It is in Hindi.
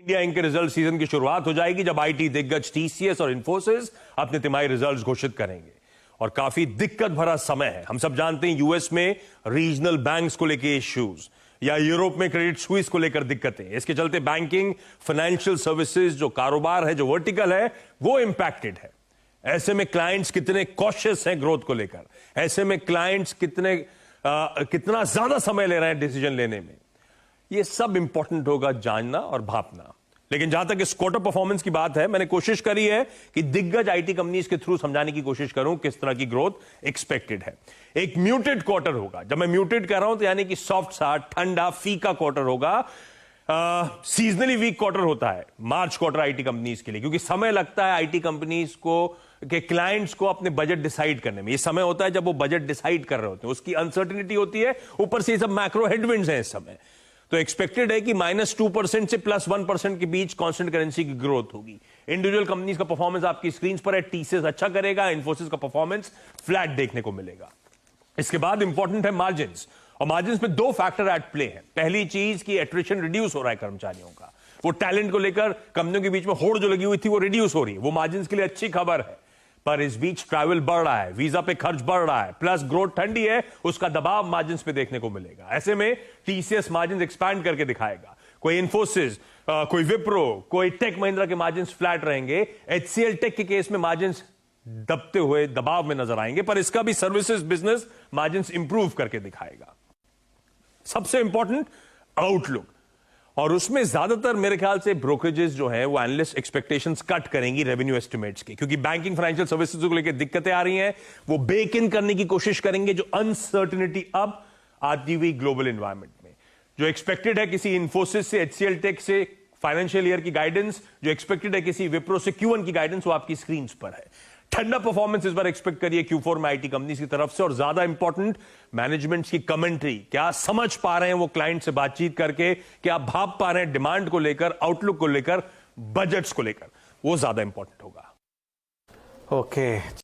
इंडिया इंक के रिजल्ट सीजन की शुरुआत हो जाएगी जब आईटी दिग्गज टीसीएस और इन्फोसिस अपने तिमाही रिजल्ट्स घोषित करेंगे और काफी दिक्कत भरा समय है। हम सब जानते हैं यूएस में रीजनल बैंक्स को लेकर इश्यूज या यूरोप में क्रेडिट स्विस को लेकर दिक्कतें, इसके चलते बैंकिंग फाइनेंशियल सर्विसेज जो कारोबार है, जो वर्टिकल है, वो इंपैक्टेड है। ऐसे में क्लाइंट्स कितने कॉशियस हैं ग्रोथ को लेकर, ऐसे में क्लाइंट्स कितना ज्यादा समय ले रहे हैं डिसीजन लेने में, ये सब इंपॉर्टेंट होगा जानना और भापना। लेकिन जहां तक इस क्वार्टर परफॉर्मेंस की बात है, मैंने कोशिश करी है कि दिग्गज आईटी कंपनीज के थ्रू समझाने की कोशिश करूं किस तरह की ग्रोथ एक्सपेक्टेड है। एक म्यूटेड क्वार्टर होगा। जब मैं म्यूटेड कह रहा हूं तो यानी कि सॉफ्ट सा ठंडा फीका क्वार्टर होगा। सीजनली वीक क्वार्टर होता है मार्च क्वार्टर आईटी कंपनीज के लिए, क्योंकि समय लगता है आईटी कंपनीज को के क्लाइंट्स को अपने बजट डिसाइड करने में। ये समय होता है जब वो बजट डिसाइड कर रहे होते हैं, उसकी अनसर्टेनिटी होती है, ऊपर से ये सब मैक्रो हेडविंड्स हैं इस समय। तो एक्सपेक्टेड है कि -2% से +1% के बीच कांस्टेंट करेंसी की ग्रोथ होगी। इंडिविजुअल कंपनीज का परफॉर्मेंस आपकी स्क्रीन पर है। टीसीएस अच्छा करेगा, इन्फोसिस का परफॉर्मेंस फ्लैट देखने को मिलेगा। इसके बाद इंपॉर्टेंट है मार्जिन्स, और मार्जिन्स में दो फैक्टर एट प्ले हैं। पहली चीज की एट्रिशन रिड्यूस हो रहा है कर्मचारियों का, वो टैलेंट को लेकर कंपनियों के बीच में होड़ जो लगी हुई थी वो रिड्यूस हो रही है, वो मार्जिन्स के लिए अच्छी खबर है। पर इस बीच ट्रैवल बढ़ रहा है, वीजा पे खर्च बढ़ रहा है, प्लस ग्रोथ ठंडी है, उसका दबाव मार्जिन्स पे देखने को मिलेगा। ऐसे में टीसीएस मार्जिन्स एक्सपैंड करके दिखाएगा। कोई इन्फोसिस, कोई विप्रो, कोई टेक महिंद्रा के मार्जिन्स फ्लैट रहेंगे। एचसीएल टेक के केस में मार्जिन्स दबते हुए दबाव में नजर आएंगे, पर इसका भी सर्विसेज बिजनेस मार्जिन्स इंप्रूव करके दिखाएगा। सबसे इंपॉर्टेंट आउटलुक, और उसमें ज्यादातर मेरे ख्याल से ब्रोकरेजेस जो है वो एनालिस्ट एक्सपेक्टेशंस कट करेंगी रेवेन्यू एस्टिमेट्स की, क्योंकि बैंकिंग फाइनेंशियल सर्विसेज को लेकर दिक्कतें आ रही हैं। वो बेक इन करने की कोशिश करेंगे जो अनसर्टेनिटी अब आती हुई ग्लोबल एनवायरनमेंट में। जो एक्सपेक्टेड है किसी इन्फोसिस से, एचसीएल टेक से फाइनेंशियल ईयर की गाइडेंस, जो एक्सपेक्टेड है किसी विप्रो से Q1 की गाइडेंस, वो आपकी स्क्रीन पर है। ठंडा परफॉर्मेंस इस बार एक्सपेक्ट करिए Q4 में आईटी कंपनीज की तरफ से, और ज्यादा इंपॉर्टेंट मैनेजमेंट की कमेंट्री, क्या समझ पा रहे हैं वो क्लाइंट से बातचीत करके, क्या भाप पा रहे हैं डिमांड को लेकर, आउटलुक को लेकर, बजट्स को लेकर, वो ज्यादा इंपॉर्टेंट होगा। ओके।